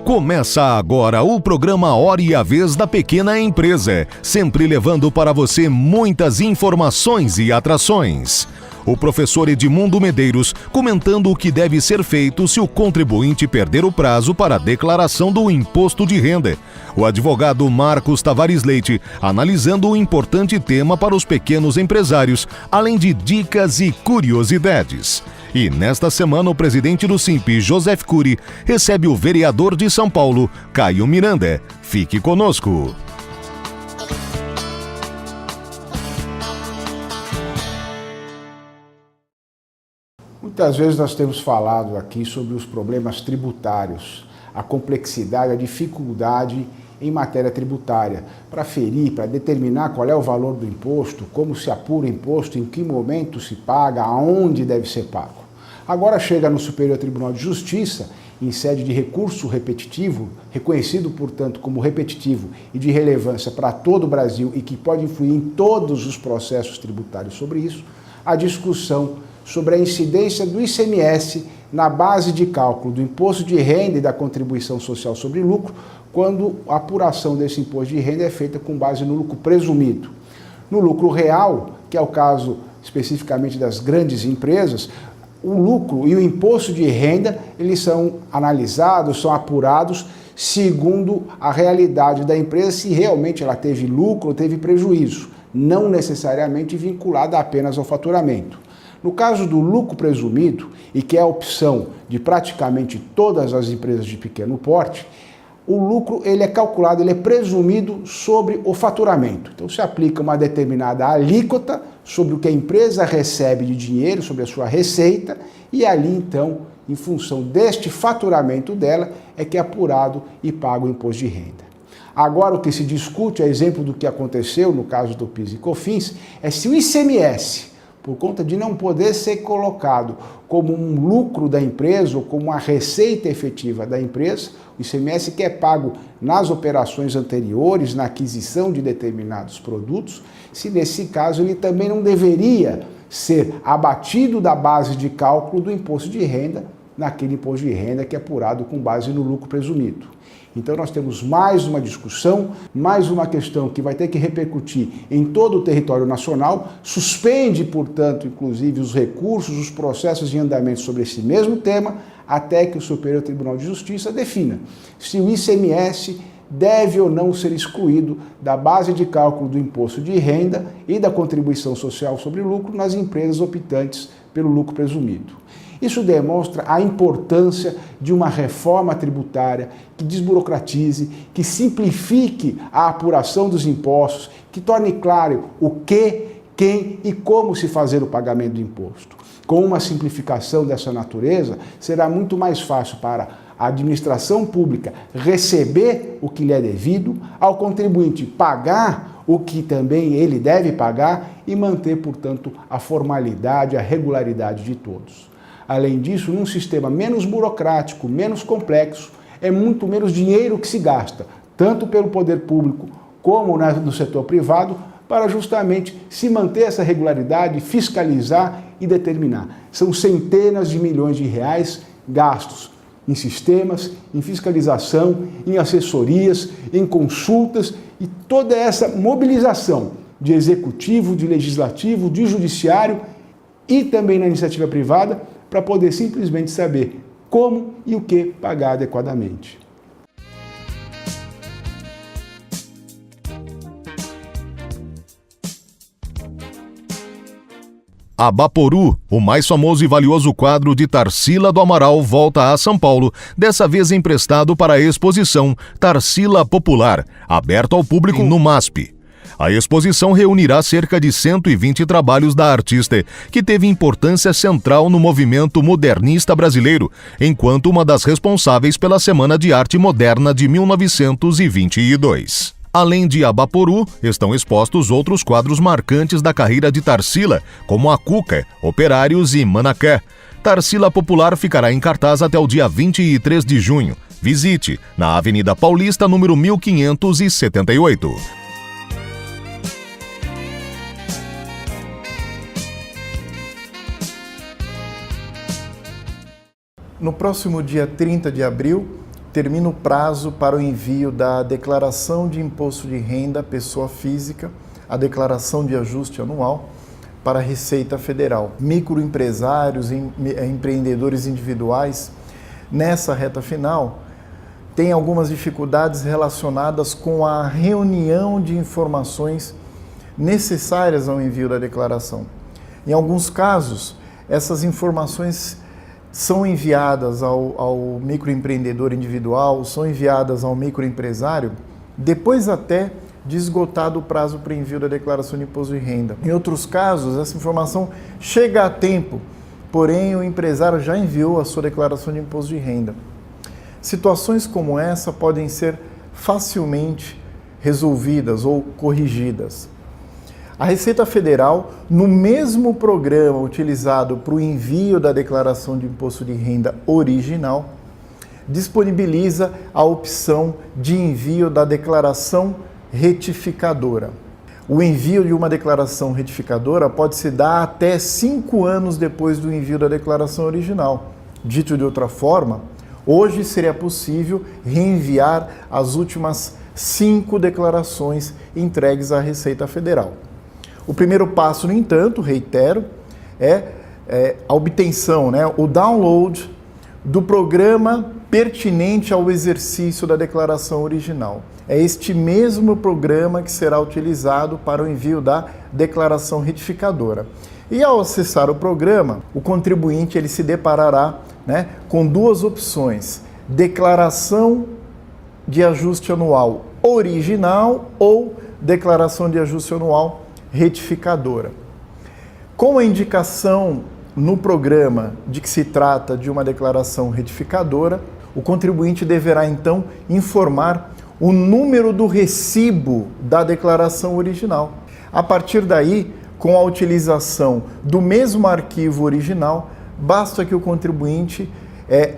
Começa agora o programa Hora e a Vez da Pequena Empresa, sempre levando para você muitas informações e atrações. O professor Edmundo Medeiros comentando o que deve ser feito se o contribuinte perder o prazo para a declaração do imposto de renda. O advogado Marcos Tavares Leite analisando um importante tema para os pequenos empresários, além de dicas e curiosidades. E nesta semana o presidente do Simp, Joseph Cury, recebe o vereador de São Paulo, Caio Miranda. Fique conosco. Muitas vezes nós temos falado aqui sobre os problemas tributários, a complexidade, a dificuldade em matéria tributária, para aferir, para determinar qual é o valor do imposto, como se apura o imposto, em que momento se paga, aonde deve ser pago. Agora chega no Superior Tribunal de Justiça, em sede de recurso repetitivo, reconhecido, portanto, como repetitivo e de relevância para todo o Brasil e que pode influir em todos os processos tributários sobre isso, a discussão sobre a incidência do ICMS na base de cálculo do imposto de renda e da contribuição social sobre lucro, quando a apuração desse imposto de renda é feita com base no lucro presumido. No lucro real, que é o caso especificamente das grandes empresas, o lucro e o imposto de renda, eles são analisados, são apurados segundo a realidade da empresa, se realmente ela teve lucro ou teve prejuízo, não necessariamente vinculada apenas ao faturamento. No caso do lucro presumido, e que é a opção de praticamente todas as empresas de pequeno porte, o lucro ele é calculado, ele é presumido sobre o faturamento. Então se aplica uma determinada alíquota sobre o que a empresa recebe de dinheiro, sobre a sua receita, e ali então, em função deste faturamento dela, é que é apurado e pago o imposto de renda. Agora o que se discute, a exemplo do que aconteceu no caso do PIS e COFINS, é se o ICMS, por conta de não poder ser colocado como um lucro da empresa ou como uma receita efetiva da empresa, o ICMS que é pago nas operações anteriores, na aquisição de determinados produtos, se nesse caso ele também não deveria ser abatido da base de cálculo do imposto de renda, naquele imposto de renda que é apurado com base no lucro presumido. Então nós temos mais uma discussão, mais uma questão que vai ter que repercutir em todo o território nacional, suspende, portanto, inclusive os recursos, os processos em andamento sobre esse mesmo tema, até que o Superior Tribunal de Justiça defina se o ICMS deve ou não ser excluído da base de cálculo do imposto de renda e da contribuição social sobre lucro nas empresas optantes pelo lucro presumido. Isso demonstra a importância de uma reforma tributária que desburocratize, que simplifique a apuração dos impostos, que torne claro o que, quem e como se fazer o pagamento do imposto. Com uma simplificação dessa natureza, será muito mais fácil para a administração pública receber o que lhe é devido, ao contribuinte pagar o que também ele deve pagar e manter, portanto, a formalidade, a regularidade de todos. Além disso, num sistema menos burocrático, menos complexo, é muito menos dinheiro que se gasta, tanto pelo poder público como no setor privado, para justamente se manter essa regularidade, fiscalizar e determinar. São centenas de milhões de reais gastos em sistemas, em fiscalização, em assessorias, em consultas e toda essa mobilização de executivo, de legislativo, de judiciário e também na iniciativa privada, para poder simplesmente saber como e o que pagar adequadamente. Abaporu, o mais famoso e valioso quadro de Tarsila do Amaral, volta a São Paulo, dessa vez emprestado para a exposição Tarsila Popular, aberto ao público no MASP. A exposição reunirá cerca de 120 trabalhos da artista, que teve importância central no movimento modernista brasileiro, enquanto uma das responsáveis pela Semana de Arte Moderna de 1922. Além de Abaporu, estão expostos outros quadros marcantes da carreira de Tarsila, como a Cuca, Operários e Manacá. Tarsila Popular ficará em cartaz até o dia 23 de junho. Visite, na Avenida Paulista, número 1578. No próximo dia 30 de abril, termina o prazo para o envio da declaração de imposto de renda pessoa física, a declaração de ajuste anual, para a Receita Federal. Microempresários, empreendedores individuais, nessa reta final, têm algumas dificuldades relacionadas com a reunião de informações necessárias ao envio da declaração. Em alguns casos, essas informações são enviadas ao microempreendedor individual, são enviadas ao microempresário, depois até de esgotado o prazo para envio da declaração de imposto de renda. Em outros casos, essa informação chega a tempo, porém o empresário já enviou a sua declaração de imposto de renda. Situações como essa podem ser facilmente resolvidas ou corrigidas. A Receita Federal, no mesmo programa utilizado para o envio da declaração de imposto de renda original, disponibiliza a opção de envio da declaração retificadora. O envio de uma declaração retificadora pode se dar até 5 anos depois do envio da declaração original. Dito de outra forma, hoje seria possível reenviar as últimas 5 declarações entregues à Receita Federal. O primeiro passo, no entanto, reitero, é a obtenção, o download do programa pertinente ao exercício da declaração original. É este mesmo programa que será utilizado para o envio da declaração retificadora. E ao acessar o programa, o contribuinte ele se deparará com 2 opções: declaração de ajuste anual original ou declaração de ajuste anual retificadora. Com a indicação no programa de que se trata de uma declaração retificadora, o contribuinte deverá então informar o número do recibo da declaração original. A partir daí, com a utilização do mesmo arquivo original, basta que o contribuinte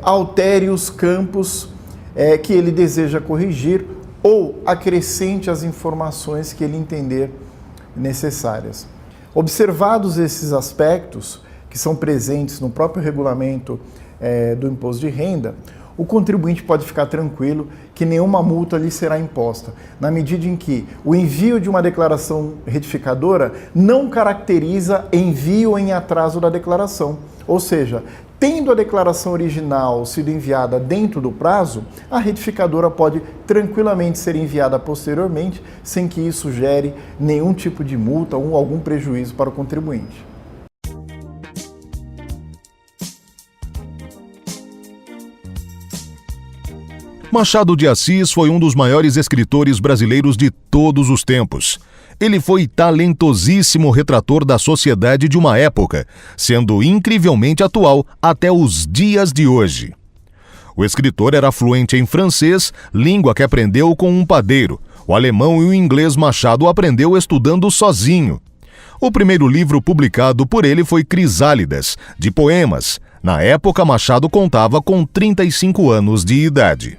altere os campos que ele deseja corrigir ou acrescente as informações que ele entender necessárias. Observados esses aspectos, que são presentes no próprio regulamento do imposto de renda, o contribuinte pode ficar tranquilo que nenhuma multa lhe será imposta, na medida em que o envio de uma declaração retificadora não caracteriza envio em atraso da declaração. Ou seja, tendo a declaração original sido enviada dentro do prazo, a retificadora pode tranquilamente ser enviada posteriormente, sem que isso gere nenhum tipo de multa ou algum prejuízo para o contribuinte. Machado de Assis foi um dos maiores escritores brasileiros de todos os tempos. Ele foi talentosíssimo retrator da sociedade de uma época, sendo incrivelmente atual até os dias de hoje. O escritor era fluente em francês, língua que aprendeu com um padeiro. O alemão e o inglês Machado aprendeu estudando sozinho. O primeiro livro publicado por ele foi Crisálidas, de poemas. Na época, Machado contava com 35 anos de idade.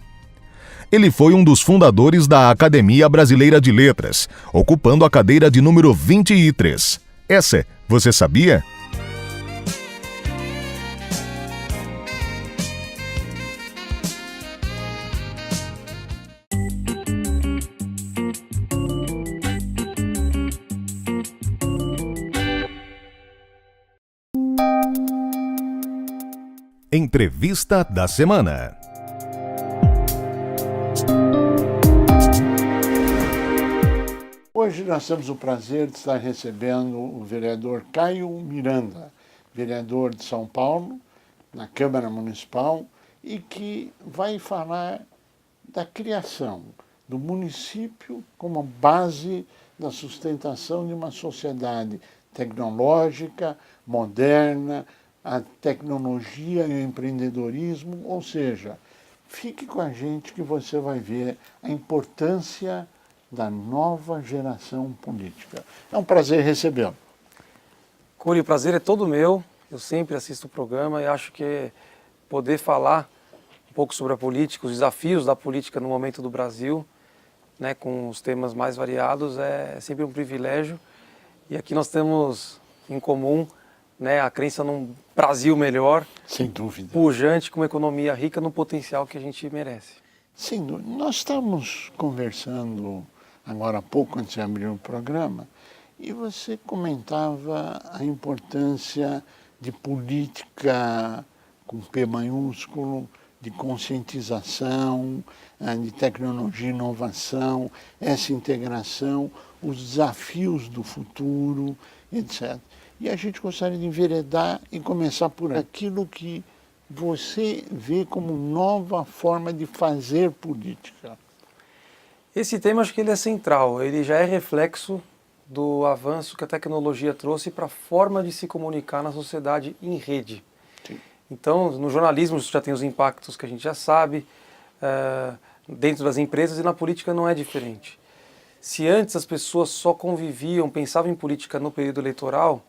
Ele foi um dos fundadores da Academia Brasileira de Letras, ocupando a cadeira de número 23. Essa, você sabia? Entrevista da semana. Hoje nós temos o prazer de estar recebendo o vereador Caio Miranda, vereador de São Paulo, na Câmara Municipal, e que vai falar da criação do município como base da sustentação de uma sociedade tecnológica, moderna, a tecnologia e o empreendedorismo, ou seja, fique com a gente que você vai ver a importância da nova geração política. É um prazer recebê-lo. Curi, o prazer é todo meu. Eu sempre assisto o programa e acho que poder falar um pouco sobre a política, os desafios da política no momento do Brasil, com os temas mais variados, é sempre um privilégio. E aqui nós temos em comum a crença num Brasil melhor, sem dúvida, pujante, com uma economia rica no potencial que a gente merece. Sem dúvida. Nós estávamos conversando agora há pouco, antes de abrir o programa, e você comentava a importância de política com P maiúsculo, de conscientização, de tecnologia e inovação, essa integração, os desafios do futuro, etc. E a gente gostaria de enveredar e começar por aquilo que você vê como nova forma de fazer política. Esse tema acho que ele é central, ele já é reflexo do avanço que a tecnologia trouxe para a forma de se comunicar na sociedade em rede. Sim. Então, no jornalismo isso já tem os impactos que a gente já sabe, dentro das empresas, e na política não é diferente. Se antes as pessoas só conviviam, pensavam em política no período eleitoral,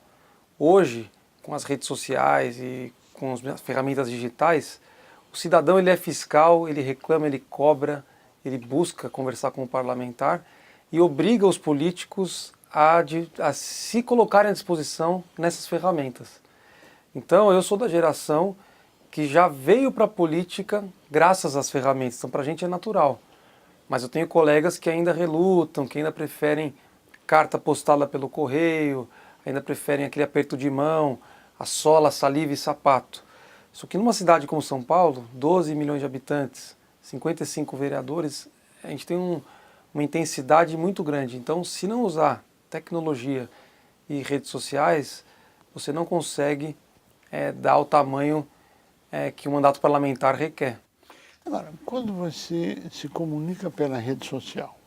hoje, com as redes sociais e com as ferramentas digitais, o cidadão ele é fiscal, ele reclama, ele cobra, ele busca conversar com o parlamentar e obriga os políticos a se colocarem à disposição nessas ferramentas. Então, eu sou da geração que já veio para a política graças às ferramentas, então para a gente é natural. Mas eu tenho colegas que ainda relutam, que ainda preferem carta postada pelo correio, ainda preferem aquele aperto de mão, a sola, saliva e sapato. Só que numa cidade como São Paulo, 12 milhões de habitantes, 55 vereadores, a gente tem uma intensidade muito grande. Então, se não usar tecnologia e redes sociais, você não consegue dar o tamanho que o mandato parlamentar requer. Agora, quando você se comunica pela rede social,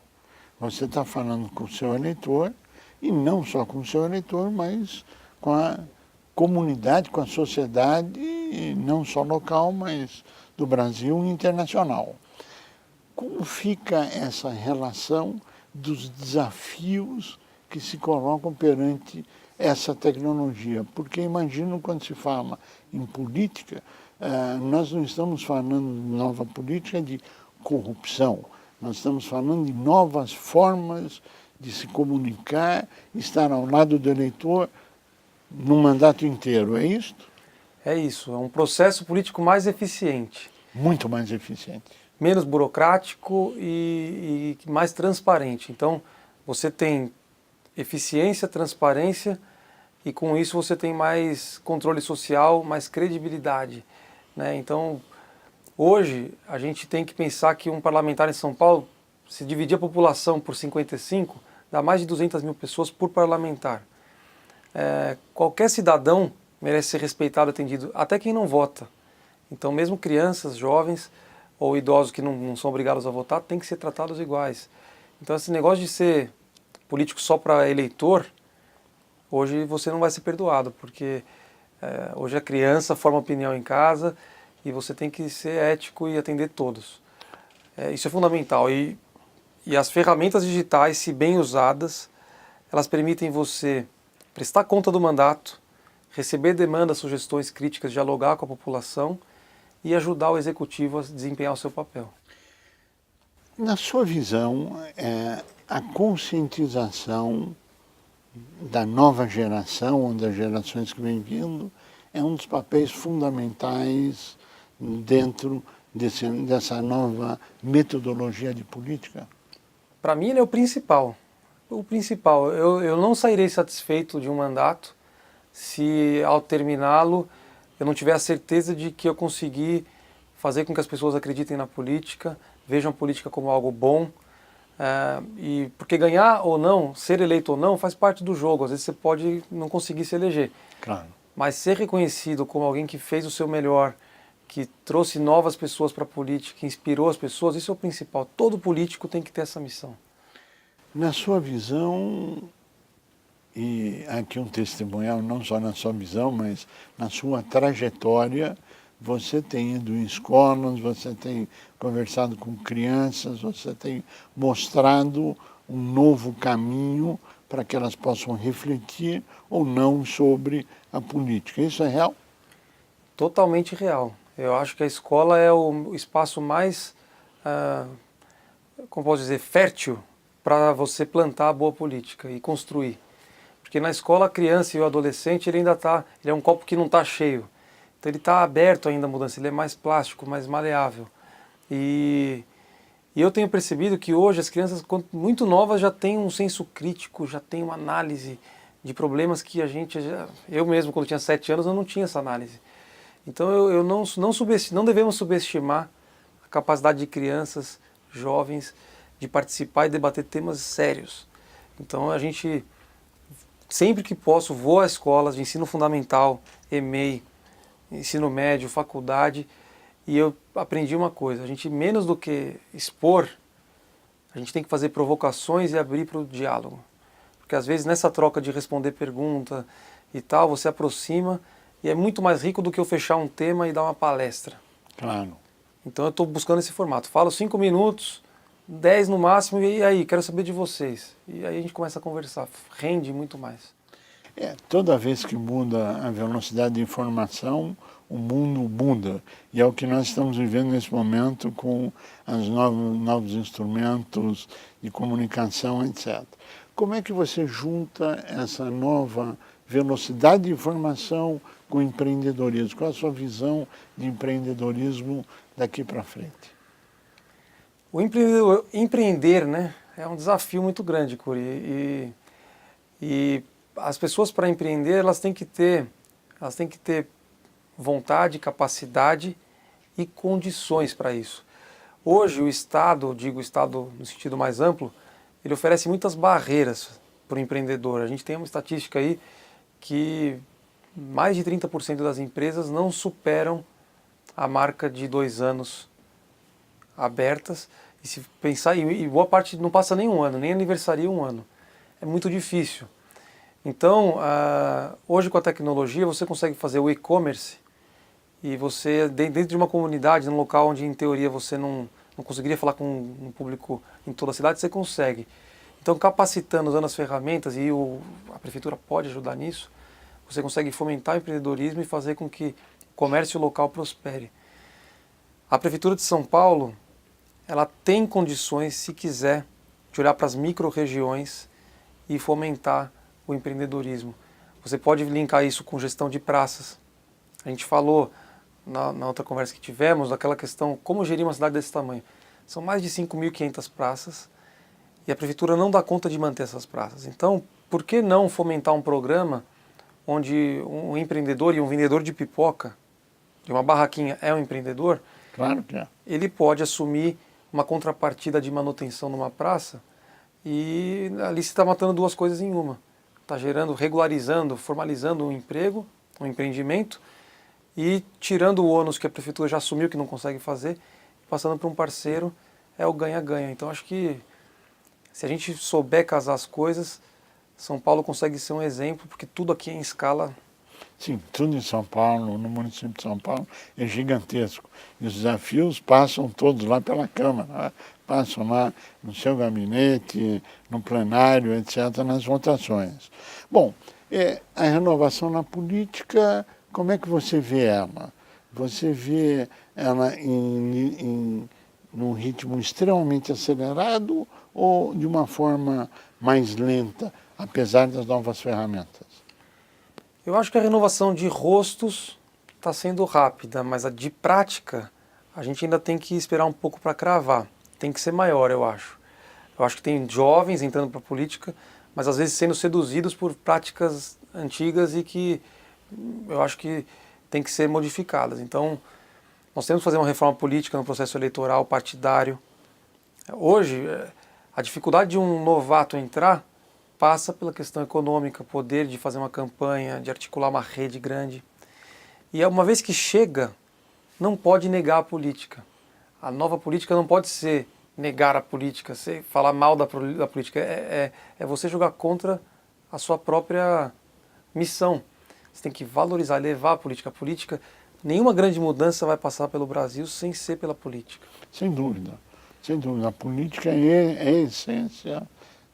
você está falando com o seu eleitor, e não só com o seu eleitor, mas com a comunidade, com a sociedade, não só local, mas do Brasil e internacional. Como fica essa relação dos desafios que se colocam perante essa tecnologia? Porque imagino quando se fala em política, nós não estamos falando de nova política de corrupção, nós estamos falando de novas formas de se comunicar, estar ao lado do eleitor no mandato inteiro, é isso? É isso, é um processo político mais eficiente. Muito mais eficiente. Menos burocrático e mais transparente. Então, você tem eficiência, transparência e com isso você tem mais controle social, mais credibilidade, né? Então, hoje a gente tem que pensar que um parlamentar em São Paulo, se dividir a população por 55, dá mais de 200 mil pessoas por parlamentar. Qualquer cidadão merece ser respeitado, atendido, até quem não vota. Então, mesmo crianças, jovens ou idosos que não são obrigados a votar, têm que ser tratados iguais. Então, esse negócio de ser político só para eleitor, hoje você não vai ser perdoado, porque hoje a criança forma opinião em casa e você tem que ser ético e atender todos. Isso é fundamental. E as ferramentas digitais, se bem usadas, elas permitem você prestar conta do mandato, receber demandas, sugestões, críticas, dialogar com a população e ajudar o executivo a desempenhar o seu papel. Na sua visão, a conscientização da nova geração, ou das gerações que vêm vindo, é um dos papéis fundamentais dentro dessa nova metodologia de política? Para mim, ele é o principal. O principal. Eu não sairei satisfeito de um mandato se, ao terminá-lo, eu não tiver a certeza de que eu consegui fazer com que as pessoas acreditem na política, vejam a política como algo bom. E porque ganhar ou não, ser eleito ou não, faz parte do jogo. Às vezes você pode não conseguir se eleger. Claro. Mas ser reconhecido como alguém que fez o seu melhor, que trouxe novas pessoas para a política, que inspirou as pessoas, isso é o principal. Todo político tem que ter essa missão. Na sua visão, e aqui um testemunhal, não só na sua visão, mas na sua trajetória, você tem ido em escolas, você tem conversado com crianças, você tem mostrado um novo caminho para que elas possam refletir ou não sobre a política. Isso é real? Totalmente real. Eu acho que a escola é o espaço mais, como posso dizer, fértil para você plantar a boa política e construir. Porque na escola a criança e o adolescente ele é um copo que não está cheio. Então ele está aberto ainda à mudança, ele é mais plástico, mais maleável. E E eu tenho percebido que hoje as crianças, quando muito novas, já têm um senso crítico, já têm uma análise de problemas que eu mesmo, quando tinha 7 anos, eu não tinha essa análise. Então eu não devemos subestimar a capacidade de crianças, jovens, de participar e debater temas sérios. Então a gente, sempre que posso, vou a escolas de ensino fundamental, EMEI, ensino médio, faculdade, e eu aprendi uma coisa: a gente, menos do que expor, a gente tem que fazer provocações e abrir para o diálogo. Porque às vezes nessa troca de responder pergunta e tal, você aproxima e é muito mais rico do que eu fechar um tema e dar uma palestra. Claro. Então eu estou buscando esse formato. Falo 5 minutos, 10 no máximo, e aí, quero saber de vocês. E aí a gente começa a conversar, rende muito mais. Toda vez que muda a velocidade de informação, o mundo muda. E é o que nós estamos vivendo nesse momento com os novos instrumentos de comunicação, etc. Como é que você junta essa nova velocidade de informação com o empreendedorismo? Qual a sua visão de empreendedorismo daqui para frente? O empreender, né, é um desafio muito grande, Curi. E as pessoas, para empreender, elas têm que ter vontade, capacidade e condições para isso. Hoje o Estado, digo o Estado no sentido mais amplo, ele oferece muitas barreiras para o empreendedor. A gente tem uma estatística aí que mais de 30% das empresas não superam a marca de 2 anos abertas. E se pensar, e boa parte não passa nem 1 ano, nem aniversaria 1 ano. É muito difícil. Então, hoje com a tecnologia você consegue fazer o e-commerce e você, dentro de uma comunidade, num local onde em teoria você não conseguiria falar com um público em toda a cidade, você consegue. Então, capacitando, usando as ferramentas, e a prefeitura pode ajudar nisso, você consegue fomentar o empreendedorismo e fazer com que o comércio local prospere. A Prefeitura de São Paulo, ela tem condições, se quiser, de olhar para as micro-regiões e fomentar o empreendedorismo. Você pode linkar isso com gestão de praças. A gente falou na outra conversa que tivemos daquela questão, como gerir uma cidade desse tamanho. São mais de 5.500 praças e a prefeitura não dá conta de manter essas praças. Então, por que não fomentar um programa onde um empreendedor e um vendedor de pipoca, de uma barraquinha, é um empreendedor? Claro que é. Ele pode assumir uma contrapartida de manutenção numa praça e ali se está matando 2 coisas em uma. Está gerando, regularizando, formalizando um emprego, um empreendimento e tirando o ônus que a prefeitura já assumiu que não consegue fazer, passando para um parceiro, é o ganha-ganha. Então acho que se a gente souber casar as coisas, São Paulo consegue ser um exemplo, porque tudo aqui é em escala. Sim, tudo em São Paulo, no município de São Paulo, é gigantesco. E os desafios passam todos lá pela Câmara, né? Passam lá no seu gabinete, no plenário, etc., nas votações. Bom, a renovação na política, como é que você vê ela? Você vê ela num ritmo extremamente acelerado ou de uma forma mais lenta, apesar das novas ferramentas? Eu acho que a renovação de rostos está sendo rápida, mas a de prática a gente ainda tem que esperar um pouco para cravar. Tem que ser maior, eu acho. Eu acho que tem jovens entrando para a política, mas às vezes sendo seduzidos por práticas antigas e que eu acho que tem que ser modificadas. Então, nós temos que fazer uma reforma política no processo eleitoral partidário. Hoje, a dificuldade de um novato entrar passa pela questão econômica, poder de fazer uma campanha, de articular uma rede grande. E uma vez que chega, não pode negar a política. A nova política não pode ser negar a política, falar mal da política. É você jogar contra a sua própria missão. Você tem que valorizar, levar a política. A política, nenhuma grande mudança vai passar pelo Brasil sem ser pela política. Sem dúvida, sem dúvida. A política é a essência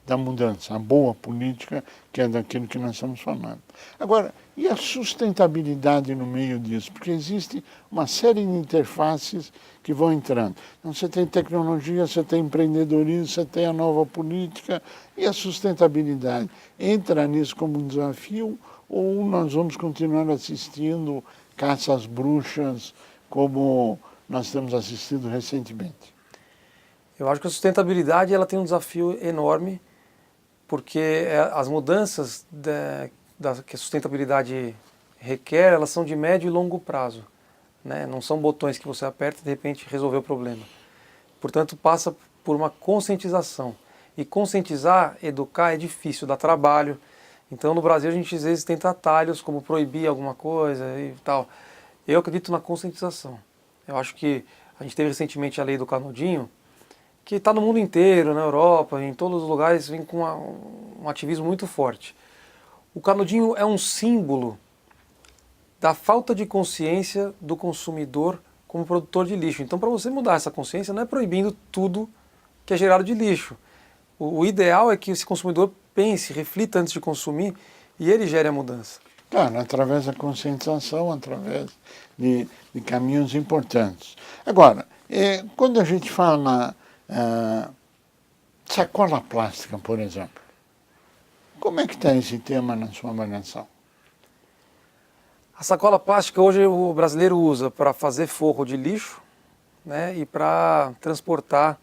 da mudança, a boa política, que é daquilo que nós estamos falando. Agora, e a sustentabilidade no meio disso? Porque existe uma série de interfaces que vão entrando. Então, você tem tecnologia, você tem empreendedorismo, você tem a nova política, e a sustentabilidade entra nisso como um desafio, ou nós vamos continuar assistindo caça às bruxas, como nós temos assistido recentemente? Eu acho que a sustentabilidade ela tem um desafio enorme, porque as mudanças que a sustentabilidade requer, elas são de médio e longo prazo, né? Não são botões que você aperta e de repente resolveu o problema. Portanto, passa por uma conscientização. E conscientizar, educar é difícil, dá trabalho. Então, no Brasil, a gente às vezes tenta atalhos, como proibir alguma coisa e tal. Eu acredito na conscientização. Eu acho que a gente teve recentemente a lei do canudinho, que está no mundo inteiro, na Europa, em todos os lugares, vem com um ativismo muito forte. O canudinho é um símbolo da falta de consciência do consumidor como produtor de lixo. Então, para você mudar essa consciência, não é proibindo tudo que é gerado de lixo. O ideal é que esse consumidor pense, reflita antes de consumir e ele gere a mudança. Claro, através da conscientização, através de caminhos importantes. Agora, quando a gente fala na sacola plástica, por exemplo, como é que está esse tema na sua avaliação? A sacola plástica hoje o brasileiro usa para fazer forro de lixo, né, e para transportar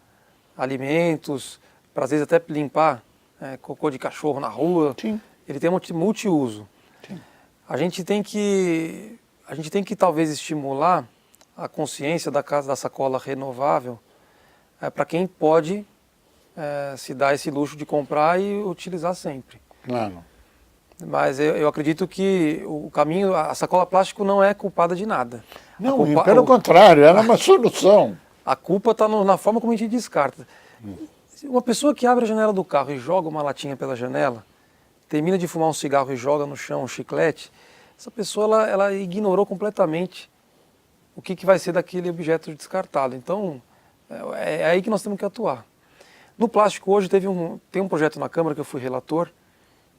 alimentos, para às vezes até limpar cocô de cachorro na rua. Sim. Ele tem um multiuso. Sim. A gente tem que talvez estimular a consciência da sacola renovável para quem pode se dar esse luxo de comprar e utilizar sempre. Claro. Mas eu acredito que o caminho, a sacola plástica não é culpada de nada. Não, pelo contrário, ela é uma solução. A culpa está na forma como a gente descarta. Uma pessoa que abre a janela do carro e joga uma latinha pela janela, termina de fumar um cigarro e joga no chão um chiclete, essa pessoa ela ignorou completamente o que vai ser daquele objeto descartado. Então, é aí que nós temos que atuar. No plástico hoje tem um projeto na Câmara que eu fui relator,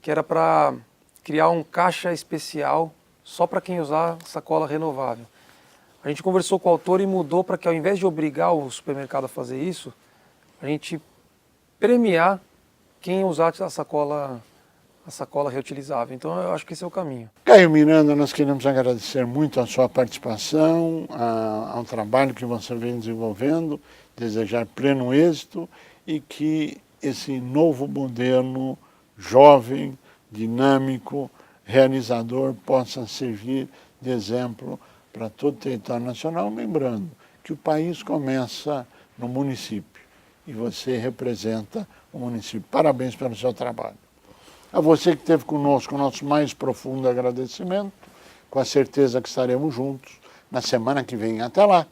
que era para criar um caixa especial só para quem usar sacola renovável. A gente conversou com o autor e mudou para que, ao invés de obrigar o supermercado a fazer isso, a gente premiar quem usar a sacola reutilizável. Então, eu acho que esse é o caminho. Caio Miranda, nós queremos agradecer muito a sua participação, ao trabalho que você vem desenvolvendo, desejar pleno êxito e que esse novo modelo jovem, dinâmico, realizador possa servir de exemplo para todo o território nacional, lembrando que o país começa no município e você representa o município. Parabéns pelo seu trabalho. A você que esteve conosco, o nosso mais profundo agradecimento, com a certeza que estaremos juntos na semana que vem. Até lá!